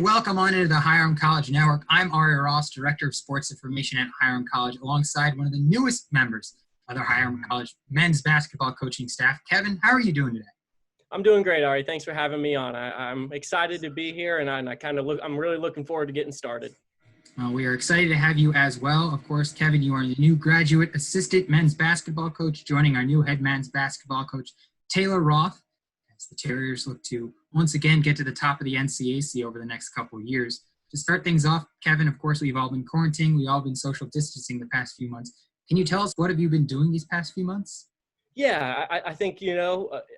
welcome on into the Hiram College Network. I'm Ari Ross, Director of Sports Information at Hiram College, alongside one of the newest members of the Hiram College men's basketball coaching staff. Kevin, how are you doing today? I'm doing great, Ari. Thanks for having me on. I'm excited to be here, and I'm really looking forward to getting started. We are excited to have you as well. Of course, Kevin, you are the new graduate assistant men's basketball coach, joining our new head men's basketball coach, Taylor Roth, as the Terriers look to once again get to the top of the NCAC over the next couple of years. To start things off, Kevin, of course, we've all been quarantining. We've all been social distancing the past few months. Can you tell us what have you been doing these past few months? Yeah, I think,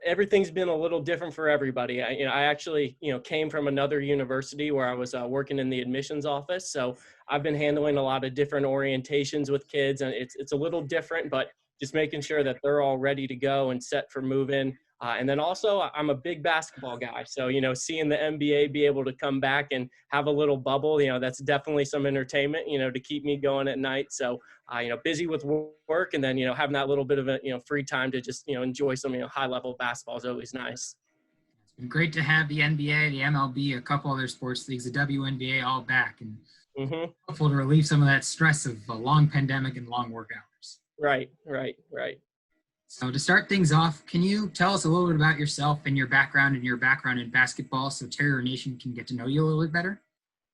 everything's been a little different for everybody. I actually, came from another university where I was working in the admissions office. So I've been handling a lot of different orientations with kids, and it's a little different, but just making sure that they're all ready to go and set for move-in. And then also, I'm a big basketball guy. So, seeing the NBA be able to come back and have a little bubble, that's definitely some entertainment, to keep me going at night. So, busy with work, and then, having that little bit of a, free time to just, enjoy some, high-level basketball is always nice. It's been great to have the NBA, the MLB, a couple other sports leagues, the WNBA all back, and hopeful to relieve some of that stress of a long pandemic and long work hours. Right. So to start things off, can you tell us a little bit about yourself and your background in basketball so Terrier Nation can get to know you a little bit better?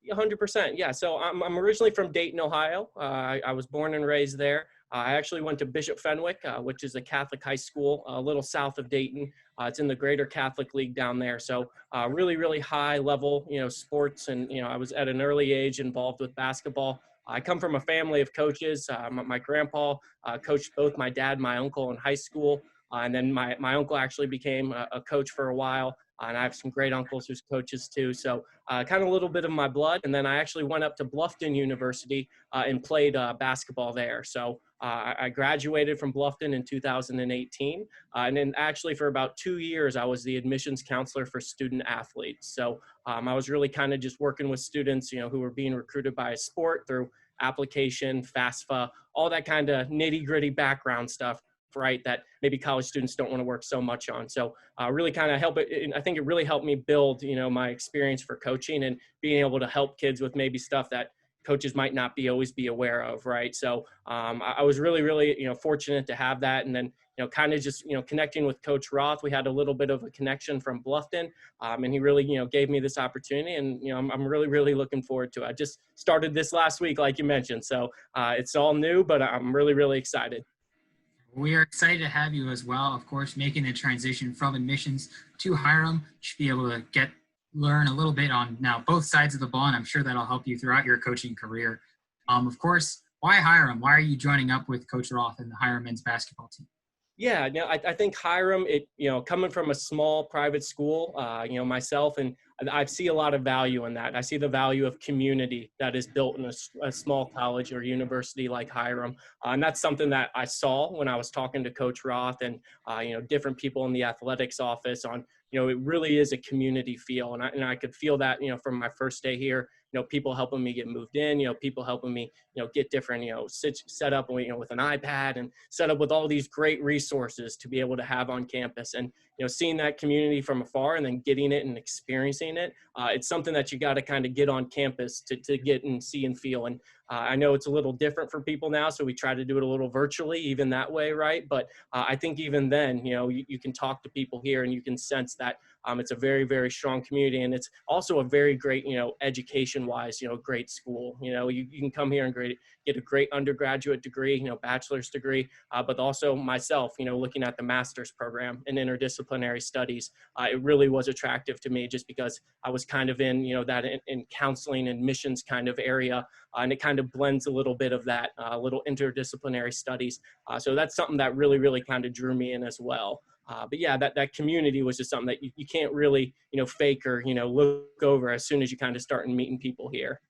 100%. Yeah. So I'm originally from Dayton, Ohio. I was born and raised there. I actually went to Bishop Fenwick, which is a Catholic high school a little south of Dayton. It's in the Greater Catholic League down there. So really, really high level, sports. And, I was at an early age involved with basketball. I come from a family of coaches. My grandpa coached both my dad and my uncle in high school. And then my uncle actually became a coach for a while. And I have some great uncles who's coaches too. So kind of a little bit of my blood. And then I actually went up to Bluffton University and played basketball there. So I graduated from Bluffton in 2018. And then actually for about 2 years, I was the admissions counselor for student athletes. So I was really kind of just working with students, who were being recruited by a sport through application, FAFSA, all that kind of nitty gritty background stuff, right, that maybe college students don't want to work so much on. So really kind of I think it really helped me build, my experience for coaching and being able to help kids with maybe stuff that coaches might not always be aware of, right? So I was really, really, fortunate to have that. And then, kind of just, connecting with Coach Roth, we had a little bit of a connection from Bluffton, and he really, gave me this opportunity. And, I'm really, really looking forward to it. I just started this last week, like you mentioned. So it's all new, but I'm really, really excited. We are excited to have you as well. Of course, making the transition from admissions to Hiram, you should be able to learn a little bit on now both sides of the ball, and I'm sure that'll help you throughout your coaching career. Of course, why Hiram? Why are you joining up with Coach Roth and the Hiram men's basketball team? Yeah, I think Hiram, coming from a small private school, myself, and I see a lot of value in that. I see the value of community that is built in a small college or university like Hiram. And that's something that I saw when I was talking to Coach Roth and, different people in the athletics office on, it really is a community feel. And I could feel that, from my first day here, people helping me get moved in, people helping me, get different, set up, with an iPad and set up with all these great resources to be able to have on campus. And, seeing that community from afar and then getting it and experiencing it, it's something that you got to kind of get on campus to get and see and feel. And I know it's a little different for people now, so we try to do it a little virtually, even that way, right? But I think even then, you can talk to people here and you can sense that it's a very, very strong community. And it's also a very great, education-wise, great school. You can come here and get a great undergraduate degree, bachelor's degree, but also myself, looking at the master's program in interdisciplinary studies, it really was attractive to me just because I was kind of in, that in counseling and missions kind of area. And it kind of blends a little bit of that little interdisciplinary studies. So that's something that really, really kind of drew me in as well. But yeah, that community was just something that you can't really, fake or, look over as soon as you kind of start meeting people here.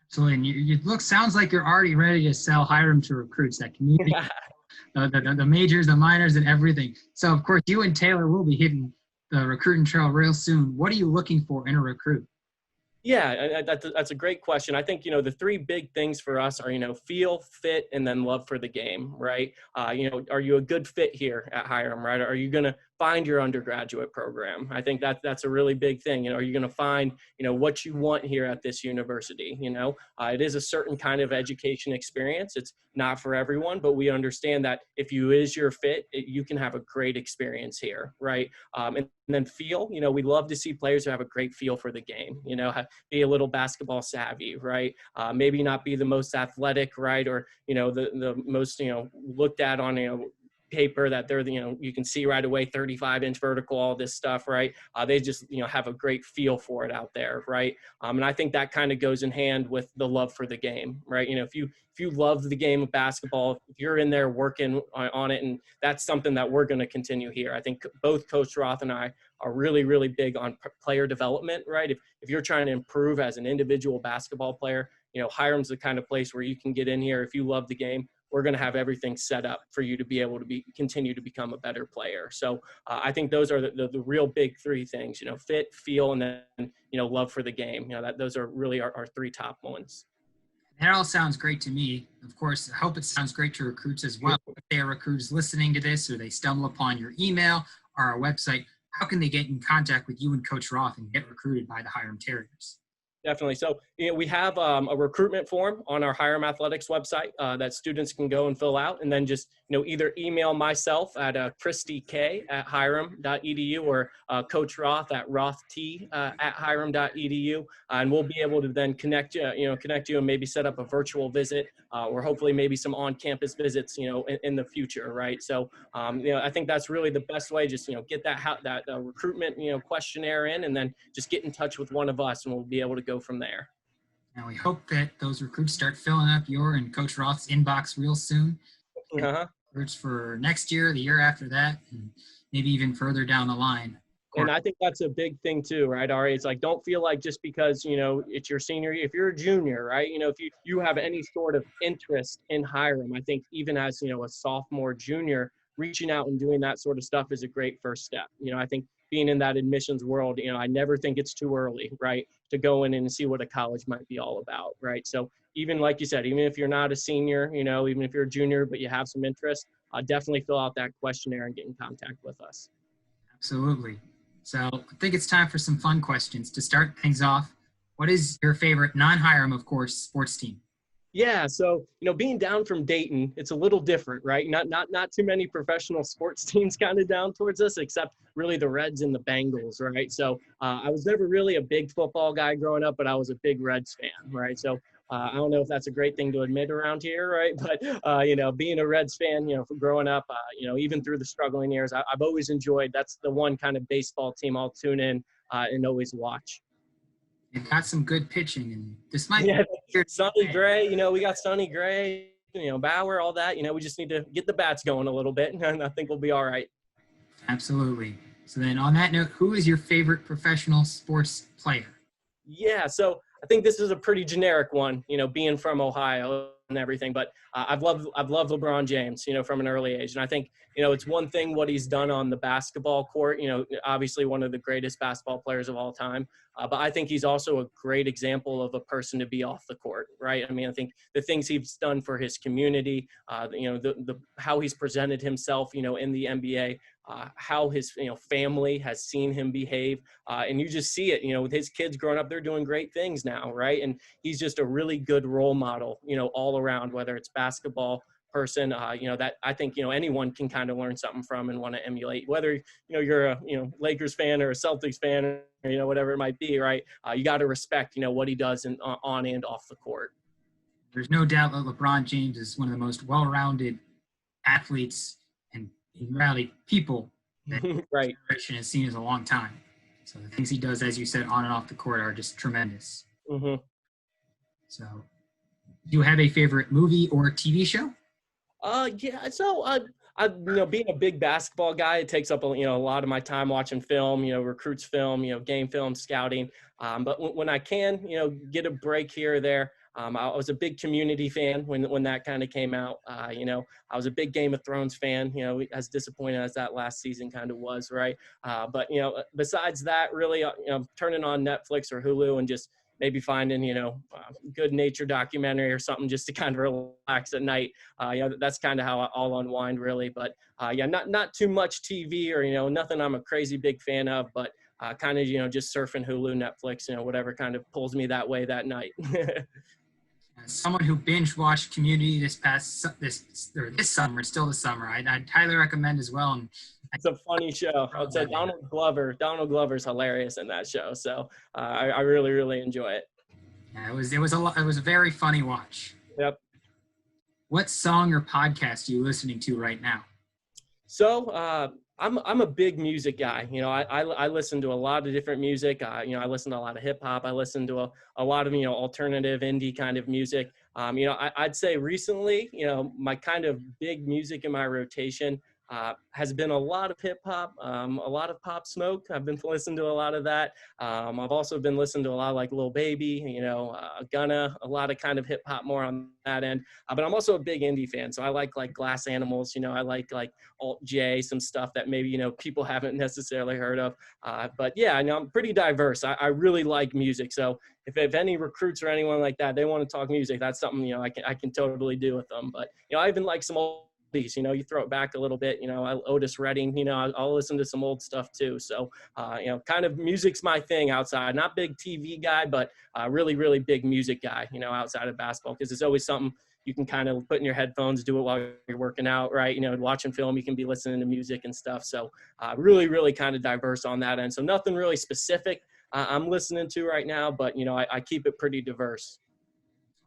So, and you sounds like you're already ready to sell Hiram to recruits, that community, the majors, the minors, and everything. So, of course, you and Taylor will be hitting the recruiting trail real soon. What are you looking for in a recruit? Yeah, that's a great question. I think, the three big things for us are, feel, fit, and then love for the game, right? Are you a good fit here at Hiram, right? Are you going to find your undergraduate program. I think that's a really big thing. Are you going to find, what you want here at this university? It is a certain kind of education experience. It's not for everyone, but we understand that if you is your fit, you can have a great experience here, right? And then feel, we love to see players who have a great feel for the game, be a little basketball savvy, right? Maybe not be the most athletic, right? Or, the most, looked at on, paper that they're, you can see right away, 35-inch vertical, all this stuff, right? They just, have a great feel for it out there, right? And I think that kind of goes in hand with the love for the game, right? If you love the game of basketball, if you're in there working on it, and that's something that we're going to continue here. I think both Coach Roth and I are really, really big on player development, right? If you're trying to improve as an individual basketball player, Hiram's the kind of place where you can get in here. If you love the game, we're going to have everything set up for you to be able to continue to become a better player. So I think those are the real big three things, fit, feel, and then, love for the game. Those are really our three top ones. That all sounds great to me. Of course, I hope it sounds great to recruits as well. If they are recruits listening to this, or they stumble upon your email or our website, how can they get in contact with you and Coach Roth and get recruited by the Hiram Terriers? Definitely. So, we have a recruitment form on our Hiram Athletics website that students can go and fill out, and then just, either email myself at christiek@hiram.edu or Coach Roth at roth@hiram.edu, and we'll be able to then connect you and maybe set up a virtual visit, or hopefully maybe some on-campus visits, in the future, right? So, I think that's really the best way. Just, get that recruitment, questionnaire in, and then just get in touch with one of us, and we'll be able to go from there. And we hope that those recruits start filling up your and Coach Roth's inbox real soon. Recruits for next year, the year after that, and maybe even further down the line. And I think that's a big thing too, right, Ari? It's like, don't feel like just because, it's your senior year, if you're a junior, right, if you have any sort of interest in Hiram, I think even as, a sophomore, junior, reaching out and doing that sort of stuff is a great first step. I think being in that admissions world, I never think it's too early, right, to go in and see what a college might be all about, right? So even like you said, even if you're not a senior, even if you're a junior, but you have some interest, definitely fill out that questionnaire and get in contact with us. Absolutely. So I think it's time for some fun questions. To start things off, what is your favorite non-Hiram, of course, sports team? Yeah, so being down from Dayton, it's a little different, right? Not too many professional sports teams kind of down towards us, except really the Reds and the Bengals, right? So I was never really a big football guy growing up, but I was a big Reds fan, right? So I don't know if that's a great thing to admit around here, right? But being a Reds fan, for growing up, even through the struggling years, I've always enjoyed. That's the one kind of baseball team I'll tune in and always watch. They've got some good pitching, and this might be Sonny Gray. We got Sonny Gray, Bauer, all that. We just need to get the bats going a little bit, and I think we'll be all right. Absolutely. So then on that note, who is your favorite professional sports player? Yeah, so I think this is a pretty generic one, being from Ohio and everything, but I've loved LeBron James, from an early age. And I think, it's one thing what he's done on the basketball court, obviously one of the greatest basketball players of all time. But I think he's also a great example of a person to be off the court, right? I mean, I think the things he's done for his community, the how he's presented himself, in the NBA, how his family has seen him behave, and you just see it, with his kids growing up, they're doing great things now, right? And he's just a really good role model, all around, whether it's basketball person, that I think anyone can kind of learn something from and want to emulate, whether you're a Lakers fan or a Celtics fan, or whatever it might be, right? You got to respect what he does on and off the court. There's no doubt that LeBron James is one of the most well-rounded athletes and in reality people that right. generation has seen in a long time. So the things he does, as you said, on and off the court are just tremendous. Mm-hmm. So do you have a favorite movie or TV show? Yeah. So I being a big basketball guy, it takes up a lot of my time watching film, recruits film, game film, scouting. But when I can, get a break here or there, I was a big Community fan when that kind of came out. I was a big Game of Thrones fan, as disappointed as that last season kind of was, right? But, besides that, really, turning on Netflix or Hulu and just, maybe finding, good nature documentary or something just to kind of relax at night. That's kind of how I'll unwind really. But not too much TV or, nothing I'm a crazy big fan of, but kind of, just surfing Hulu, Netflix, whatever kind of pulls me that way that night. As someone who binge watched Community this summer, it's still the summer, I'd highly recommend as well. And it's a funny show. I'll say Donald Glover's hilarious in that show. So I really, really enjoy it. Yeah, it was a very funny watch. Yep. What song or podcast are you listening to right now? So I'm a big music guy. I listen to a lot of different music. I listen to a lot of hip hop. I listen to a lot of, alternative indie kind of music. I'd say recently, my kind of big music in my rotation has been a lot of hip hop, a lot of Pop Smoke. I've been listening to a lot of that. I've also been listening to a lot of like Lil Baby, Gunna, a lot of kind of hip hop more on that end. But I'm also a big indie fan. So I like Glass Animals, I like Alt J, some stuff that maybe, people haven't necessarily heard of. But yeah, I'm pretty diverse. I really like music. So if any recruits or anyone like that, they want to talk music, that's something, I can totally do with them. But, I even like some old, you throw it back a little bit, Otis Redding, I'll listen to some old stuff too. So, kind of music's my thing outside, not big TV guy, but really, really big music guy, outside of basketball, because it's always something you can kind of put in your headphones, do it while you're working out, right? Watching film, you can be listening to music and stuff. So really, really kind of diverse on that end. So nothing really specific I'm listening to right now, but, I keep it pretty diverse.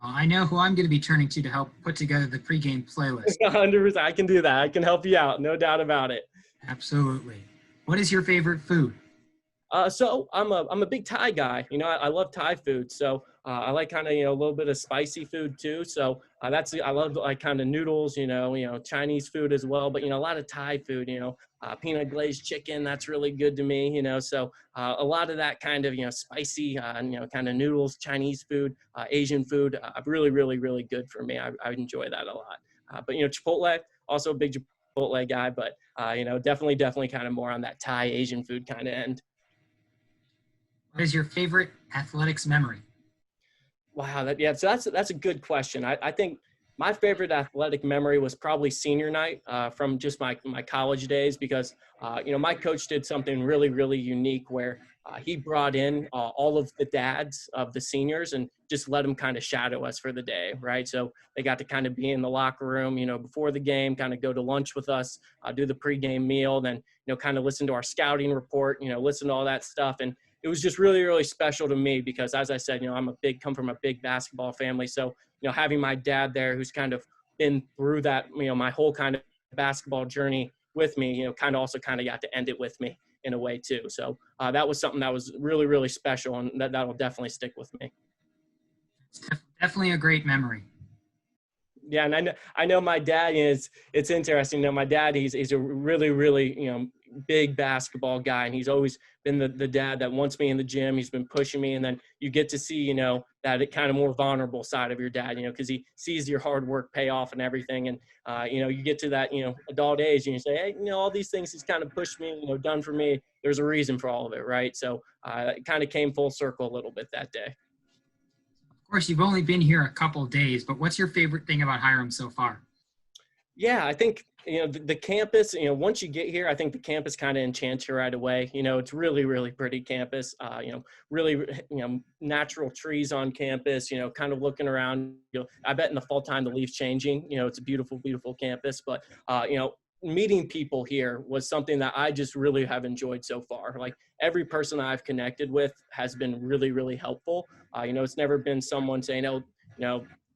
I know who I'm going to be turning to help put together the pregame playlist. 100%. I can do that. I can help you out. No doubt about it. Absolutely. What is your favorite food? So I'm a big Thai guy. I love Thai food. So I like kind of, a little bit of spicy food too. So I love like kind of noodles, Chinese food as well. But, a lot of Thai food, peanut glazed chicken, that's really good to me, So a lot of that kind of, spicy, kind of noodles, Chinese food, Asian food, really, really, really good for me. I enjoy that a lot. But, Chipotle, also a big Chipotle guy, but, definitely kind of more on that Thai Asian food kind of end. What is your favorite athletics memory? Wow, so that's a good question. I think my favorite athletic memory was probably senior night from just my college days, because my coach did something really, really unique where he brought in all of the dads of the seniors and just let them kind of shadow us for the day, right? So they got to kind of be in the locker room, before the game, kind of go to lunch with us, do the pregame meal, then kind of listen to our scouting report, listen to all that stuff. And it was just really, really special to me because, as I said, come from a big basketball family. So, having my dad there who's kind of been through that, my whole kind of basketball journey with me, kind of also kind of got to end it with me in a way too. So that was something that was really, really special, and that'll definitely stick with me. It's definitely a great memory. Yeah, and I know my dad it's interesting. My dad, he's a really, really, big basketball guy, and he's always been the dad that wants me in the gym. He's been pushing me, and then you get to see, that kind of more vulnerable side of your dad, because he sees your hard work pay off and everything. And, you get to that, adult age and you say, hey, all these things he's kind of pushed me, done for me. There's a reason for all of it, right? So it kind of came full circle a little bit that day. Of course, you've only been here a couple of days, but what's your favorite thing about Hiram so far? Yeah, I think, the campus, once you get here, I think the campus kind of enchants you right away. It's really, really pretty campus, really, natural trees on campus, kind of looking around, I bet in the fall time, the leaves changing, it's a beautiful, beautiful campus, but, meeting people here was something that I just really have enjoyed so far. Like every person I've connected with has been really, really helpful. It's never been someone saying, oh,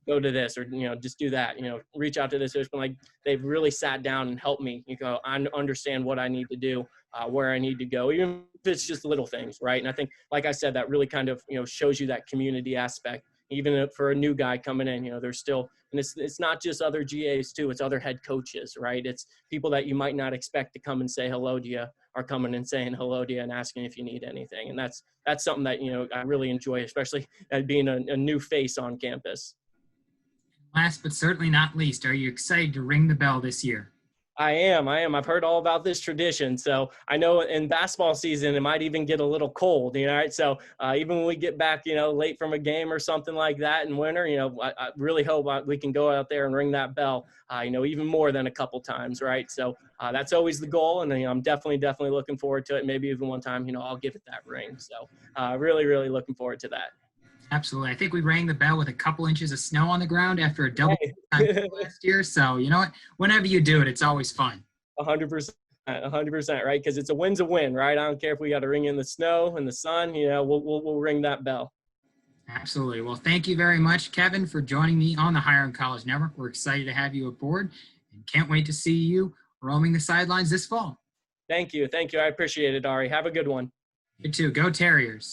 go to this or, just do that, reach out to this. It's been like, they've really sat down and helped me, I understand what I need to do, where I need to go, even if it's just little things. Right. And I think, like I said, that really kind of, shows you that community aspect, even for a new guy coming in, there's still, and it's not just other GAs too, it's other head coaches, right? It's people that you might not expect to come and say hello to you are coming and saying hello to you and asking if you need anything. And that's something that, I really enjoy, especially being a new face on campus. Last but certainly not least, are you excited to ring the bell this year? I am. I've heard all about this tradition. So I know in basketball season, it might even get a little cold, right? So even when we get back, late from a game or something like that in winter, I really hope we can go out there and ring that bell, even more than a couple times, right? So that's always the goal. And I'm definitely looking forward to it. Maybe even one time, I'll give it that ring. So really looking forward to that. Absolutely. I think we rang the bell with a couple inches of snow on the ground after a double time Hey. last year. So you know what? Whenever you do it, it's always fun. 100%, right? Because it's a win's a win, right? I don't care if we got to ring in the snow and the sun. We'll ring that bell. Absolutely. Well, thank you very much, Kevin, for joining me on the Hiram College Network. We're excited to have you aboard and can't wait to see you roaming the sidelines this fall. Thank you. I appreciate it, Ari. Have a good one. You too. Go Terriers.